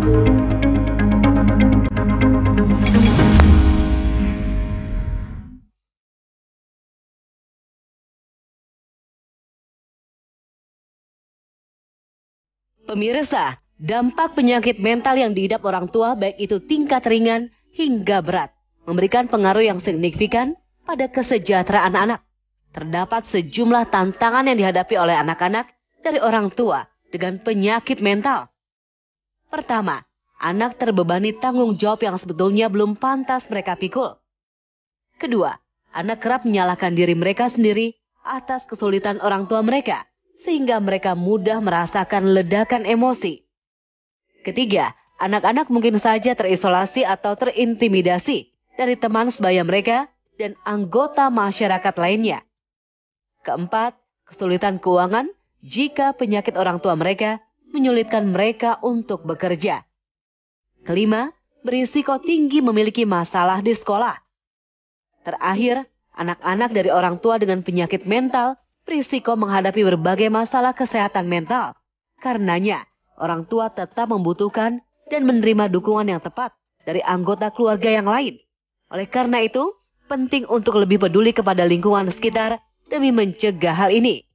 Pemirsa, dampak penyakit mental yang diidap orang tua baik itu tingkat ringan hingga berat memberikan pengaruh yang signifikan pada kesejahteraan anak. Terdapat sejumlah tantangan yang dihadapi oleh anak-anak dari orang tua dengan penyakit mental. Pertama, anak terbebani tanggung jawab yang sebetulnya belum pantas mereka pikul. Kedua, anak kerap menyalahkan diri mereka sendiri atas kesulitan orang tua mereka, sehingga mereka mudah merasakan ledakan emosi. Ketiga, anak-anak mungkin saja terisolasi atau terintimidasi dari teman sebaya mereka dan anggota masyarakat lainnya. Keempat, kesulitan keuangan jika penyakit orang tua mereka menyulitkan mereka untuk bekerja. Kelima, berisiko tinggi memiliki masalah di sekolah. Terakhir, anak-anak dari orang tua dengan penyakit mental berisiko menghadapi berbagai masalah kesehatan mental. Karenanya, orang tua tetap membutuhkan dan menerima dukungan yang tepat dari anggota keluarga yang lain. Oleh karena itu, penting untuk lebih peduli kepada lingkungan sekitar demi mencegah hal ini.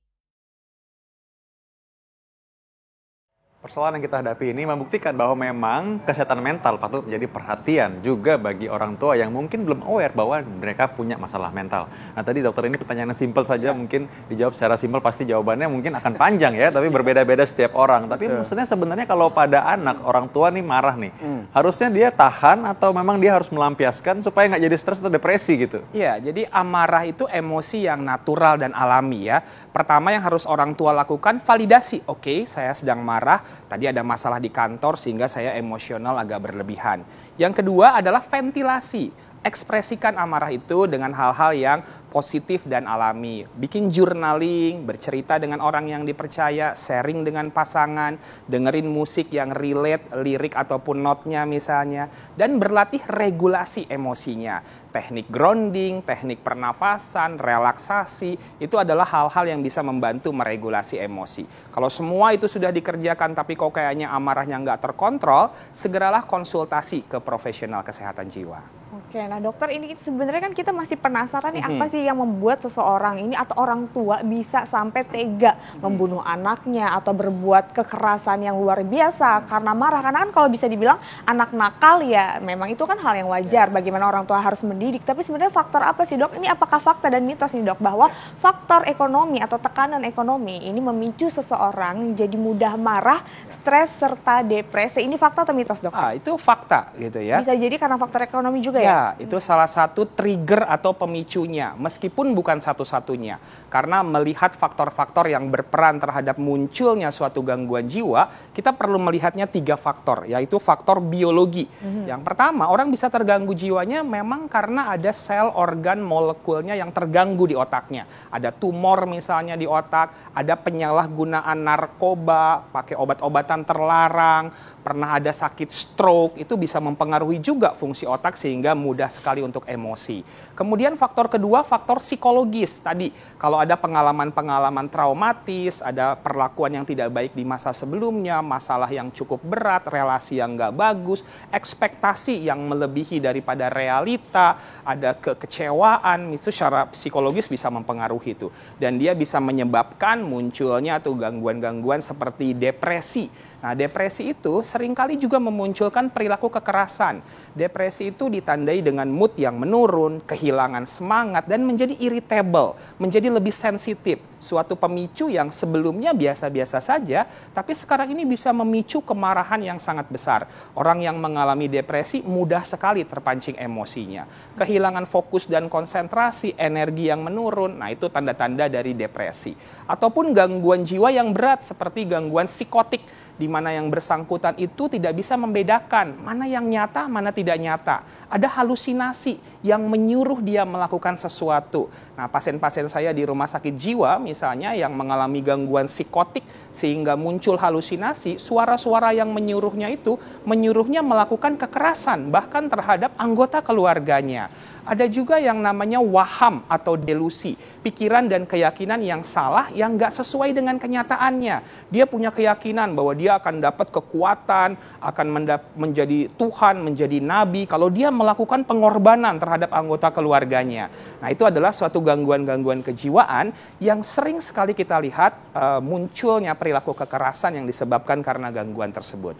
Persoalan yang kita hadapi ini membuktikan bahwa memang kesehatan mental patut menjadi perhatian juga bagi orang tua yang mungkin belum aware bahwa mereka punya masalah mental. Nah tadi dokter, ini pertanyaannya simpel saja, mungkin dijawab secara simpel, pasti jawabannya mungkin akan panjang ya, tapi berbeda-beda setiap orang. Tapi maksudnya sebenarnya kalau pada anak, orang tua nih marah nih, harusnya dia tahan atau memang dia harus melampiaskan supaya nggak jadi stres atau depresi gitu? Iya, jadi amarah itu emosi yang natural dan alami ya. Pertama yang harus orang tua lakukan, validasi. Oke, saya sedang marah, tadi ada masalah di kantor sehingga saya emosional agak berlebihan. Yang kedua adalah ventilasi. Ekspresikan amarah itu dengan hal-hal yang positif dan alami. Bikin journaling, bercerita dengan orang yang dipercaya, sharing dengan pasangan, dengerin musik yang relate, lirik ataupun notnya misalnya, dan berlatih regulasi emosinya. Teknik grounding, teknik pernafasan, relaksasi, itu adalah hal-hal yang bisa membantu meregulasi emosi. Kalau semua itu sudah dikerjakan tapi kok kayaknya amarahnya nggak terkontrol, segeralah konsultasi ke profesional kesehatan jiwa. Oke, nah dokter, ini sebenarnya kan kita masih penasaran nih apa sih yang membuat seseorang ini atau orang tua bisa sampai tega membunuh anaknya atau berbuat kekerasan yang luar biasa karena marah. Karena kan kalau bisa dibilang anak nakal ya memang itu kan hal yang wajar, bagaimana orang tua harus mendidik. Tapi sebenarnya faktor apa sih dok? Ini apakah fakta dan mitos nih dok bahwa faktor ekonomi atau tekanan ekonomi ini memicu seseorang jadi mudah marah, stres serta depresi? Ini fakta atau mitos dok? Itu fakta gitu ya. Bisa jadi karena faktor ekonomi juga ya? Ya, itu salah satu trigger atau pemicunya, meskipun bukan satu-satunya. Karena melihat faktor-faktor yang berperan terhadap munculnya suatu gangguan jiwa, kita perlu melihatnya 3 faktor, yaitu faktor biologi. Yang pertama, orang bisa terganggu jiwanya memang karena ada sel organ molekulnya yang terganggu di otaknya. Ada tumor misalnya di otak, ada penyalahgunaan narkoba, pakai obat-obatan terlarang, pernah ada sakit stroke, itu bisa mempengaruhi juga fungsi otak sehingga mudah sekali untuk emosi. Kemudian faktor kedua, faktor psikologis. Tadi kalau ada pengalaman-pengalaman traumatis, ada perlakuan yang tidak baik di masa sebelumnya, masalah yang cukup berat, relasi yang nggak bagus, ekspektasi yang melebihi daripada realita, ada kekecewaan, itu secara psikologis bisa mempengaruhi itu. Dan dia bisa menyebabkan munculnya tuh gangguan-gangguan seperti depresi. Nah, depresi itu seringkali juga memunculkan perilaku kekerasan. Depresi itu ditandai dengan mood yang menurun, kehilangan semangat, dan menjadi irritable, menjadi lebih sensitif. Suatu pemicu yang sebelumnya biasa-biasa saja, tapi sekarang ini bisa memicu kemarahan yang sangat besar. Orang yang mengalami depresi mudah sekali terpancing emosinya. Kehilangan fokus dan konsentrasi, energi yang menurun, nah itu tanda-tanda dari depresi. Ataupun gangguan jiwa yang berat seperti gangguan psikotik, di mana yang bersangkutan itu tidak bisa membedakan mana yang nyata, mana tidak nyata. Ada halusinasi yang menyuruh dia melakukan sesuatu. Nah, pasien-pasien saya di rumah sakit jiwa misalnya yang mengalami gangguan psikotik sehingga muncul halusinasi, suara-suara yang menyuruhnya itu menyuruhnya melakukan kekerasan bahkan terhadap anggota keluarganya. Ada juga yang namanya waham atau delusi, pikiran dan keyakinan yang salah yang nggak sesuai dengan kenyataannya. Dia punya keyakinan bahwa dia akan dapat kekuatan, akan menjadi Tuhan, menjadi nabi kalau dia melakukan pengorbanan terhadap anggota keluarganya. Nah, itu adalah suatu gangguan-gangguan kejiwaan yang sering sekali kita lihat munculnya perilaku kekerasan yang disebabkan karena gangguan tersebut.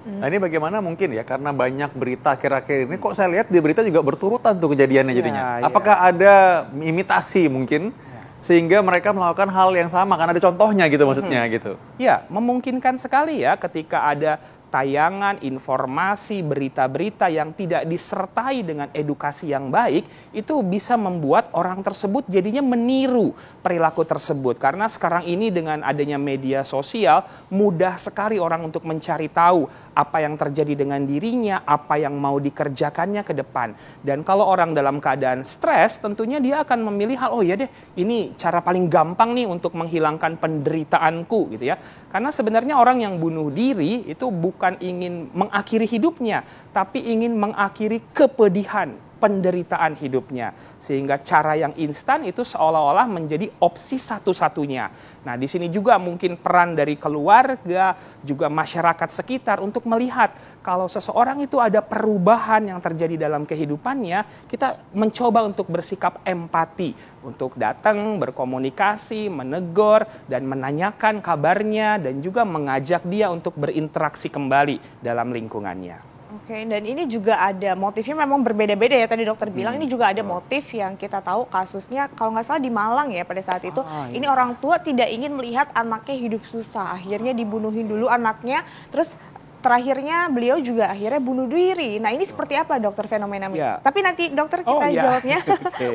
Nah ini bagaimana mungkin ya, karena banyak berita akhir-akhir ini kok saya lihat di berita juga berturutan tuh kejadiannya jadinya. Apakah ada imitasi mungkin sehingga mereka melakukan hal yang sama karena ada contohnya gitu maksudnya gitu. Ya, memungkinkan sekali ya ketika ada tayangan, informasi, berita-berita yang tidak disertai dengan edukasi yang baik, itu bisa membuat orang tersebut jadinya meniru perilaku tersebut. Karena sekarang ini dengan adanya media sosial, mudah sekali orang untuk mencari tahu apa yang terjadi dengan dirinya, apa yang mau dikerjakannya ke depan. Dan kalau orang dalam keadaan stres, tentunya dia akan memilih hal, oh ya deh, ini cara paling gampang nih untuk menghilangkan penderitaanku gitu ya. Karena sebenarnya orang yang bunuh diri itu bukan ingin mengakhiri hidupnya, tapi ingin mengakhiri kepedihan, penderitaan hidupnya. Sehingga cara yang instan itu seolah-olah menjadi opsi satu-satunya. Nah, di sini juga mungkin peran dari keluarga, juga masyarakat sekitar untuk melihat kalau seseorang itu ada perubahan yang terjadi dalam kehidupannya, kita mencoba untuk bersikap empati, untuk datang, berkomunikasi, menegur, dan menanyakan kabarnya, dan juga mengajak dia untuk berinteraksi kembali dalam lingkungannya. Oke, dan ini juga ada motifnya memang berbeda-beda ya, tadi dokter bilang ini juga ada motif yang kita tahu kasusnya kalau nggak salah di Malang ya pada saat itu. Ini orang tua tidak ingin melihat anaknya hidup susah, akhirnya dibunuhin dulu anaknya, terus terakhirnya beliau juga akhirnya bunuh diri. Nah ini seperti apa dokter fenomena ini? Tapi nanti dokter kita jawabnya.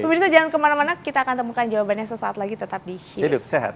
Pemirsa jangan kemana-mana, kita akan temukan jawabannya sesaat lagi, tetap di Hidup Sehat.